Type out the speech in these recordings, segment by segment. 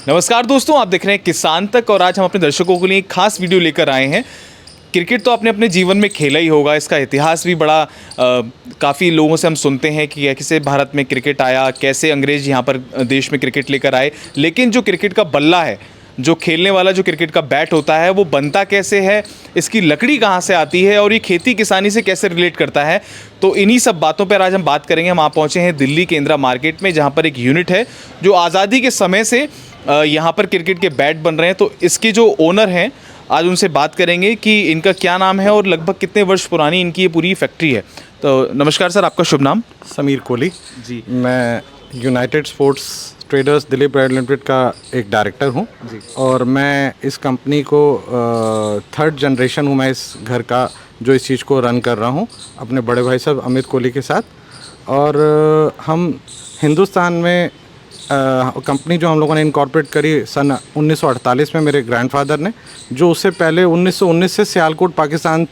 नमस्कार दोस्तों, आप देख रहे हैं किसान तक और आज हम अपने दर्शकों के लिए एक खास वीडियो लेकर आए हैं। क्रिकेट तो आपने अपने जीवन में खेला ही होगा, इसका इतिहास भी बड़ा काफ़ी लोगों से हम सुनते हैं कि कैसे भारत में क्रिकेट आया, कैसे अंग्रेज यहाँ पर देश में क्रिकेट लेकर आए। लेकिन जो क्रिकेट का बल्ला है, जो खेलने वाला जो क्रिकेट का बैट होता है, वो बनता कैसे है, इसकी लकड़ी कहाँ से आती है और ये खेती किसानी से कैसे रिलेट करता है, तो इन्हीं सब बातों पर आज हम बात करेंगे। हम आप पहुँचे हैं दिल्ली केंद्रा मार्केट में, जहाँ पर एक यूनिट है जो आज़ादी के समय से यहाँ पर क्रिकेट के बैट बन रहे हैं। तो इसके जो ओनर हैं, आज उनसे बात करेंगे कि इनका क्या नाम है और लगभग कितने वर्ष पुरानी इनकी ये पूरी फैक्ट्री है। तो नमस्कार सर, आपका शुभ नाम? समीर कोहली जी। मैं United sports traders Delhi private limited का एक डायरेक्टर हूँ और मैं इस कंपनी को थर्ड जनरेशन हूँ। मैं इस घर का जो इस चीज़ को रन कर रहा हूँ अपने बड़े भाई साहब अमित कोहली के साथ। और हम हिंदुस्तान में कंपनी जो हम लोगों ने इनकॉर्पोरेट करी सन 1948 में मेरे ग्रैंडफादर ने, जो उससे पहले 1919 से सियालकोट पाकिस्तान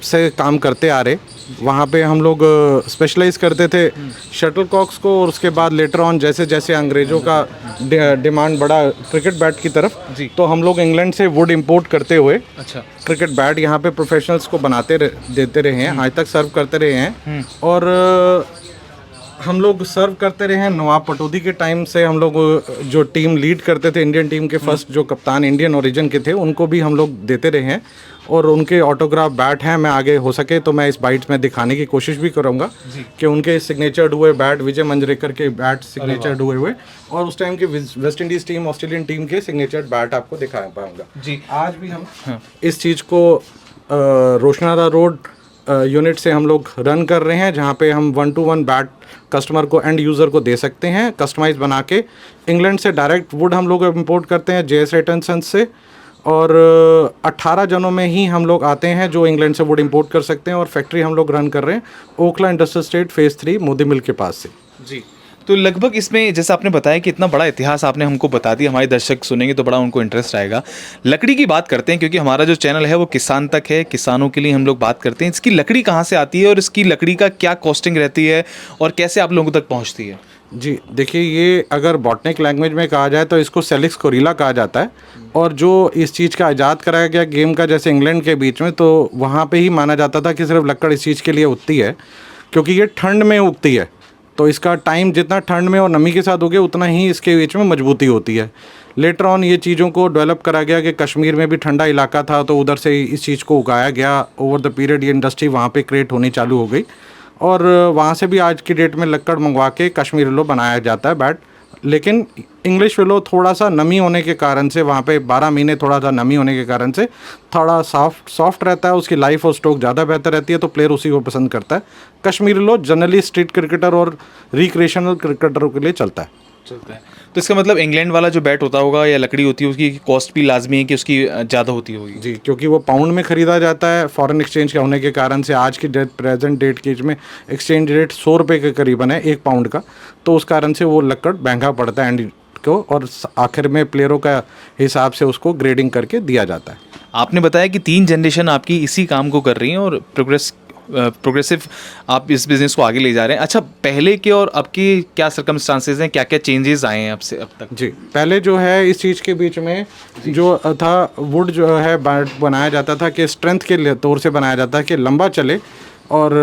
से काम करते आ रहे। वहाँ पे हम लोग स्पेशलाइज करते थे शटल कॉक्स को, और उसके बाद लेटर ऑन जैसे जैसे अंग्रेज़ों का डिमांड बढ़ा क्रिकेट बैट की तरफ, तो हम लोग इंग्लैंड से वुड इंपोर्ट करते हुए क्रिकेट बैट यहाँ पे प्रोफेशनल्स को देते रहे हैं, आज तक सर्व करते रहे हैं। और हम लोग सर्व करते रहे हैं। नवाब पटौदी के टाइम से हम लोग जो टीम लीड करते थे, इंडियन टीम के फर्स्ट जो कप्तान इंडियन ओरिजिन के थे, उनको भी हम लोग देते रहे हैं और उनके ऑटोग्राफ बैट हैं। मैं आगे हो सके तो मैं इस बाइट्स में दिखाने की कोशिश भी करूंगा कि उनके सिग्नेचर्ड हुए बैट, विजय मंजरेकर के बैट सिग्नेचर्ड हुए और उस टाइम के West Indies team, Australian team के सिग्नेचर्ड बैट आपको दिखा पाऊंगा जी। आज भी हम इस चीज़ को रोशनारा रोड यूनिट से हम लोग रन कर रहे हैं, जहाँ पे हम 1-to-1 बैट कस्टमर को, एंड यूज़र को दे सकते हैं कस्टमाइज बना के। इंग्लैंड से डायरेक्ट वुड हम लोग इंपोर्ट करते हैं JS रेट एंड सन्स से, और 18 जनों में ही हम लोग आते हैं जो इंग्लैंड से वुड इंपोर्ट कर सकते हैं। और फैक्ट्री हम लोग रन कर रहे हैं Okhla industrial estate phase 3 Modi mill के पास से जी। तो लगभग इसमें जैसे आपने बताया कि इतना बड़ा इतिहास आपने हमको बता दिया, हमारे दर्शक सुनेंगे तो बड़ा उनको इंटरेस्ट आएगा। लकड़ी की बात करते हैं, क्योंकि हमारा जो चैनल है वो किसान तक है, किसानों के लिए हम लोग बात करते हैं। इसकी लकड़ी कहाँ से आती है और इसकी लकड़ी का क्या कॉस्टिंग रहती है और कैसे आप लोगों तक पहुँचती है? जी देखिए, ये अगर बॉटनिक लैंग्वेज में कहा जाए तो इसको सेलिक्स कोरिला कहा जाता है। और जो इस चीज़ का इजाद कराया गया गेम का, जैसे इंग्लैंड के बीच में, तो वहाँ पे ही माना जाता था कि सिर्फ लकड़ इस चीज़ के लिए उगती है क्योंकि ये ठंड में उगती है। तो इसका टाइम जितना ठंड में और नमी के साथ उगे उतना ही इसके बीच में मजबूती होती है। लेटर ऑन ये चीज़ों को डेवलप करा गया कि कश्मीर में भी ठंडा इलाका था, तो उधर से इस चीज़ को उगाया गया। ओवर द पीरियड ये इंडस्ट्री वहाँ पे क्रिएट होनी चालू हो गई और वहाँ से भी आज की डेट में लक्कड़ मंगवा के कश्मीर विलो बनाया जाता है बैट। लेकिन इंग्लिश विलो थोड़ा सा नमी होने के कारण से, वहाँ पे 12 महीने थोड़ा सा नमी होने के कारण से थोड़ा सॉफ्ट रहता है, उसकी लाइफ और स्ट्रोक ज़्यादा बेहतर रहती है, तो प्लेयर उसी को पसंद करता है। Kashmir willow generally street cricketer और रिक्रिएशनल क्रिकेटरों के लिए चलता है। तो इसका मतलब इंग्लैंड वाला जो बैट होता होगा या लकड़ी होती है, उसकी कॉस्ट भी लाजमी है कि उसकी ज़्यादा होती होगी जी, क्योंकि वो पाउंड में ख़रीदा जाता है। फॉरेन एक्सचेंज का होने के कारण से आज की प्रेजेंट डेट के में एक्सचेंज रेट 100 रुपये के करीबन है 1 पाउंड का, तो उस कारण से वो लकड़ महंगा पड़ता है एंड को, और आखिर में प्लेयरों का हिसाब से उसको ग्रेडिंग करके दिया जाता है। आपने बताया कि 3 जनरेशन आपकी इसी काम को कर रही हैं और प्रोग्रेसिव आप इस बिज़नेस को आगे ले जा रहे हैं। अच्छा, पहले के और अब के क्या सर्कमस्टांसेस हैं, क्या क्या चेंजेस आए हैं अब से अब तक? जी, पहले जो है इस चीज़ के बीच में जो था, वुड जो है बनाया जाता था कि स्ट्रेंथ के तौर से बनाया जाता है कि लंबा चले और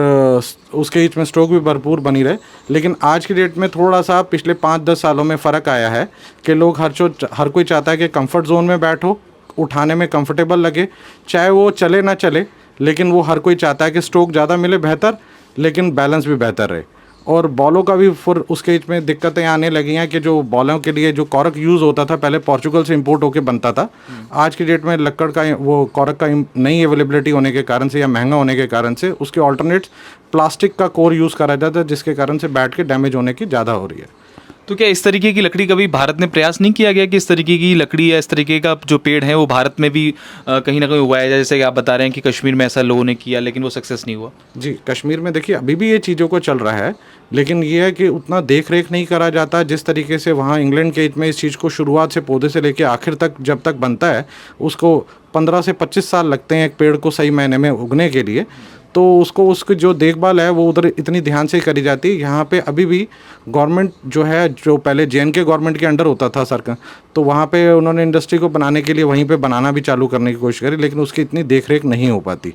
उसके बीच में स्ट्रोक भी भरपूर बनी रहे। लेकिन आज की डेट में थोड़ा सा पिछले 5-10 सालों में फ़र्क आया है कि लोग हर कोई चाहता है कि कंफर्ट जोन में बैठो, उठाने में कंफर्टेबल लगे, चाहे वो चले ना चले, लेकिन वो हर कोई चाहता है कि स्ट्रोक ज़्यादा मिले बेहतर, लेकिन बैलेंस भी बेहतर रहे। और बॉलों का भी फिर उसके बीच में दिक्कतें आने लगी हैं कि जो बॉलों के लिए जो कॉर्क यूज़ होता था पहले पोर्चुगल से इंपोर्ट होकर बनता था, आज की डेट में लक्कड़ का वो कॉर्क का नई अवेलेबिलिटी होने के कारण से या महंगा होने के कारण से उसके ऑल्टरनेट्स प्लास्टिक का कोर यूज़ करा जाता है, जिसके कारण से बैट के डैमेज होने की ज़्यादा हो रही है। तो क्या इस तरीके की लकड़ी कभी भारत में प्रयास नहीं किया गया कि इस तरीके की लकड़ी या इस तरीके का जो पेड़ है वो भारत में भी कहीं ना कहीं उगाया जाए? जैसे कि आप बता रहे हैं कि कश्मीर में ऐसा लोगों ने किया लेकिन वो सक्सेस नहीं हुआ। जी, कश्मीर में देखिए अभी भी ये चीज़ों को चल रहा है, लेकिन ये है कि उतना देख रेख नहीं करा जाता जिस तरीके से वहाँ इंग्लैंड के में इस चीज़ को शुरुआत से पौधे से लेकर आखिर तक जब तक बनता है उसको 15 से 25 साल लगते हैं एक पेड़ को सही मायने में उगने के लिए। तो उसको उसकी जो देखभाल है वो उधर इतनी ध्यान से करी जाती है। यहाँ पे अभी भी गवर्नमेंट जो है, जो पहले JNK गवर्नमेंट के अंडर होता था सरकार, तो वहाँ पे उन्होंने इंडस्ट्री को बनाने के लिए वहीं पे बनाना भी चालू करने की कोशिश करी, लेकिन उसकी इतनी देख रेख नहीं हो पाती।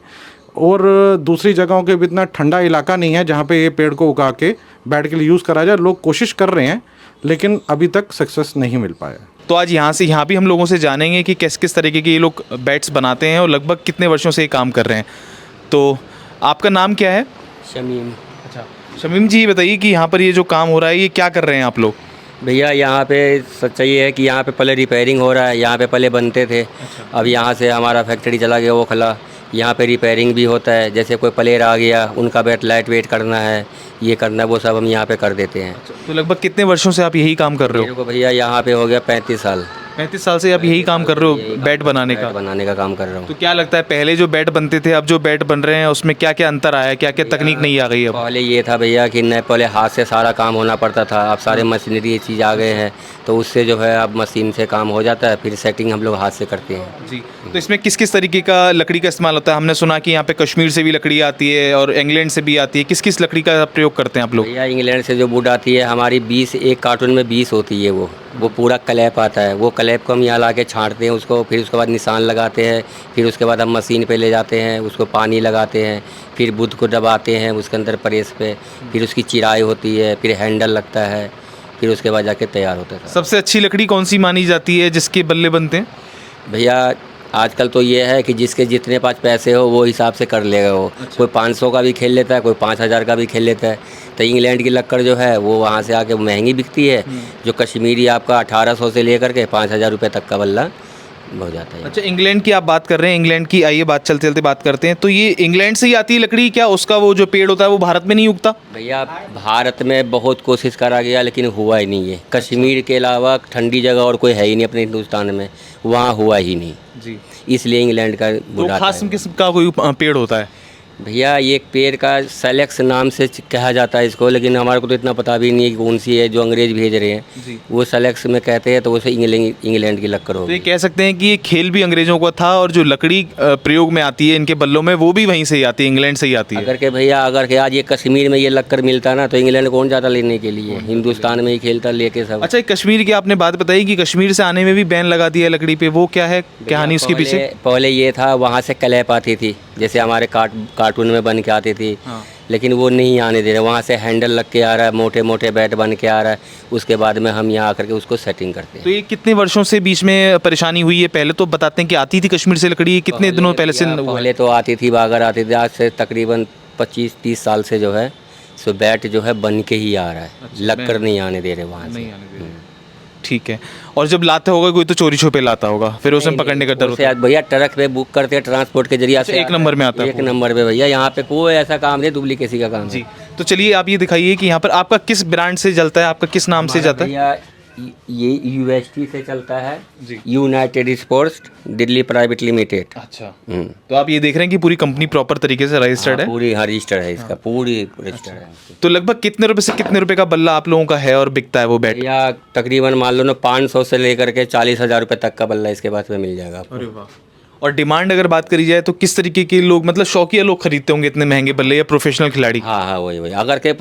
और दूसरी जगहों के भी इतना ठंडा इलाका नहीं है जहाँ पे ये पेड़ को उगा के बैट के लिए यूज़ करा जाए। लोग कोशिश कर रहे हैं लेकिन अभी तक सक्सेस नहीं मिल पाया। तो आज यहाँ भी हम लोगों से जानेंगे कि किस किस तरीके के ये लोग बैट्स बनाते हैं और लगभग कितने वर्षों से ये काम कर रहे हैं। तो आपका नाम क्या है? शमीम। अच्छा, शमीम जी, ये बताइए कि यहाँ पर ये जो काम हो रहा है ये क्या कर रहे हैं आप लोग? भैया यहाँ पे सच्चाई है कि यहाँ पे पहले रिपेयरिंग हो रहा है, यहाँ पे पहले बनते थे। अब यहाँ से हमारा फैक्ट्री चला गया वो खला, यहाँ पे रिपेयरिंग भी होता है। जैसे कोई प्लेयर आ गया, उनका बैट लाइट वेट करना है, ये करना है, वो सब हम यहाँ पे कर देते हैं। तो लगभग कितने वर्षों से आप यही काम कर रहे मेरे को भैया यहाँ पे हो गया 35 साल। 35 साल से आप यही काम कर रहे हो, बैट बनाने का? बैट बनाने का काम कर रहा हूँ। तो क्या लगता है पहले जो बैट बनते थे अब जो बैट बन रहे हैं उसमें क्या क्या अंतर आया है, क्या क्या तकनीक नहीं आ गई अब? पहले ये था भैया कि न पहले हाथ से सारा काम होना पड़ता था, अब सारे मशीनरी ये चीज़ आ गए हैं, तो उससे जो है अब मशीन से काम हो जाता है, फिर सेटिंग हम लोग हाथ से करते हैं। जी, तो इसमें किस किस तरीके का लकड़ी का इस्तेमाल होता है? हमने सुना कि यहाँ पे कश्मीर से भी लकड़ी आती है और इंग्लैंड से भी आती है। किस किस लकड़ी का प्रयोग करते हैं आप लोग? भैया इंग्लैंड से जो वुड आती है हमारी 20, एक कार्टून में 20 होती है, वो पूरा क्लैप आता है। वो क्लैप को हम यहाँ ला के छाँटते हैं उसको, फिर उसके बाद निशान लगाते हैं, फिर उसके बाद हम मशीन पे ले जाते हैं, उसको पानी लगाते हैं, फिर बुध को दबाते हैं उसके अंदर प्रेस पे, फिर उसकी चिराई होती है, फिर हैंडल लगता है, फिर उसके बाद जाके तैयार होता है। सबसे अच्छी लकड़ी कौन सी मानी जाती है जिसके बल्ले बनते हैं? भैया आजकल तो ये है कि जिसके जितने पास पैसे हो वो हिसाब से कर लेगा वो। कोई 500 का भी खेल लेता है, कोई 5000 का भी खेल लेता है। तो इंग्लैंड की लक्कड़ जो है वो वहाँ से आके महंगी बिकती है, जो कश्मीरी आपका 1800 से लेकर के 5000 रुपये तक का बल्ला हो जाता है। अच्छा, इंग्लैंड की आप बात कर रहे हैं, इंग्लैंड की आइए बात चलते चलते बात करते हैं। तो ये इंग्लैंड से ही आती है लकड़ी, क्या उसका वो जो पेड़ होता है वो भारत में नहीं उगता? भैया भारत में बहुत कोशिश करा गया लेकिन हुआ ही नहीं है। कश्मीर के अलावा ठंडी जगह और कोई है ही नहीं अपने हिंदुस्तान में, वहाँ हुआ ही नहीं, जी। इसलिए इंग्लैंड का तो बुरा खास किस्म का कोई पेड़ होता है? भैया ये एक पेड़ का सेलेक्स नाम से कहा जाता है इसको, लेकिन हमारे को तो इतना पता भी नहीं है कि कौन सी है जो अंग्रेज भेज रहे हैं। जी। वो सेलेक्स में कहते हैं, तो वो इंग्लैंड की लक्कड़ तो ये होगी। कह सकते हैं कि ये खेल भी अंग्रेजों का था और जो लकड़ी प्रयोग में आती है इनके बल्लों में वो भी वहीं से ही आती है, इंग्लैंड से ही आती है। अगर के भैया अगर के आज ये कश्मीर में ये लक्कड़ मिलता ना तो इंग्लैंड कौन जाता लेने के लिए, हिंदुस्तान में ही खेलता लेके सब। अच्छा, कश्मीर की आपने बात बताई कि कश्मीर से आने में भी बैन लगा दिया लकड़ी पे, वो क्या है कहानी उसके पीछे? पहले ये था वहाँ से क्लैप आती थी, जैसे हमारे कार्टून में बन के आती थी। हाँ। लेकिन वो नहीं आने दे रहे, वहाँ से हैंडल लग के आ रहा है, मोटे मोटे बैट बन के आ रहा है, उसके बाद में हम यहाँ आकर के उसको सेटिंग करते हैं। तो ये कितने वर्षों से बीच में परेशानी हुई है? पहले तो बताते हैं कि आती थी कश्मीर से लकड़ी, कितने दिनों पहले से? पहले तो आती थी, बागर आती थी, आज से तकरीबन 25-30 साल से जो है सो बैट जो है बन के ही आ रहा है। अच्छा, लक्कड़ नहीं आने दे रहे वहाँ से। नहीं आने दे रहे। ठीक है। और जब लाते होगा कोई तो चोरी छुपे लाता होगा, फिर उसे पकड़ने का डर होता है। भैया ट्रक पे बुक करते हैं ट्रांसपोर्ट के जरिए से। एक नंबर में आता है? एक नंबर पे भैया, यहाँ पे कोई ऐसा काम नहीं डुप्लीकेसी का काम जी। तो चलिए आप ये दिखाइए कि यहाँ पर आपका किस ब्रांड से चलता है, आपका किस नाम से जाता है? भैया ये यूएसटी से चलता है ji. United Sports Delhi private limited. अच्छा, तो आप ये देख रहे हैं कि पूरी कंपनी प्रॉपर तरीके से रजिस्टर्ड है? पूरी रजिस्टर है इसका, पूरी रजिस्टर है। तो लगभग कितने रुपए से कितने रुपए का बल्ला आप लोगों का है और बिकता है वो बैट? भैया तकरीबन मान लो ना 500 से लेकर के 40,000 रुपये तक का बल्ला इसके पास में मिल जाएगा आपको। अरे वाह। और डिमांड अगर बात करी जाए तो किस तरीके के लोग, मतलब शौकिया लोग खरीदते होंगे इतने महंगे बल्ले या प्रोफेशनल खिलाड़ी? हाँ हाँ वही अगर के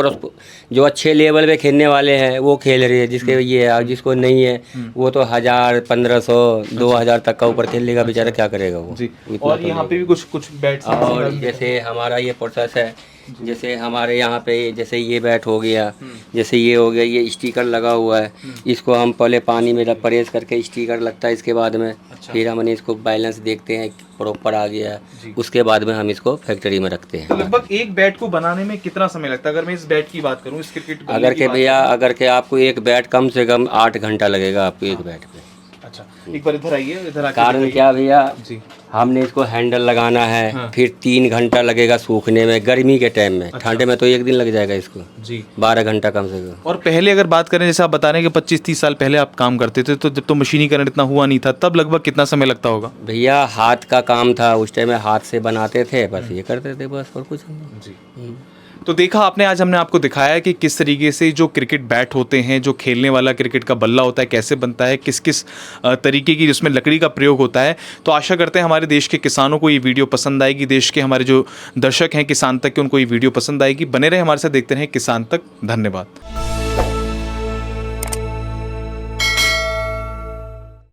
जो अच्छे लेवल पे खेलने वाले हैं वो खेल रहे हैं, जिसके ये है, जिसको नहीं है वो तो 1000, 1500, 2000 तक का ऊपर खेल लेगा बेचारा, क्या करेगा वो। जी। इतना और तो यहाँ नहीं। पे भी कुछ बैट्स और जैसे हमारा ये प्रोसेस है, जैसे हमारे यहाँ पे जैसे ये बैट हो गया, जैसे ये हो गया, ये स्टिकर लगा हुआ है, इसको हम पहले पानी में प्रेस करके स्टिकर लगता है, इसके बाद में फिर हमने इसको बैलेंस देखते हैं प्रॉपर आ गया, उसके बाद में हम इसको फैक्ट्री में रखते हैं। तो लगभग एक बैट को बनाने में कितना समय लगता है? अगर मैं इस बैट की बात करूँ, इस क्रिकेट बल्ले अगर की के बात भैया अगर के आपको एक बैट कम से कम 8 घंटा लगेगा आपको एक बैट पे। अच्छा, एक बार इधर आइए, इधर आके कारण दिखाइए। क्या भैया, जी। हमने इसको हैंडल लगाना है, हाँ। फिर 3 घंटा लगेगा सूखने में गर्मी के टाइम में। ठंड में तो 1 दिन लग जाएगा इसको, जी। 12 घंटा कम से कम। और पहले अगर बात करें, जैसे आप बता रहे हैं कि 25-30 साल पहले आप काम करते थे, तो जब तो मशीनीकरण इतना हुआ नहीं था, तब लगभग कितना समय लगता होगा? भैया हाथ का काम था उस टाइम में, हाथ से बनाते थे, बस ये करते थे बस, और कुछ नहीं। जी। तो देखा आपने, आज हमने आपको दिखाया कि किस तरीके से जो क्रिकेट बैट होते हैं, जो खेलने वाला क्रिकेट का बल्ला होता है, कैसे बनता है, किस किस तरीके की जिसमें लकड़ी का प्रयोग होता है। तो आशा करते हैं हमारे देश के किसानों को ये वीडियो पसंद आएगी, देश के हमारे जो दर्शक हैं किसान तक के, उनको ये वीडियो पसंद आएगी। बने रहे हमारे साथ, देखते रहें किसान तक। धन्यवाद।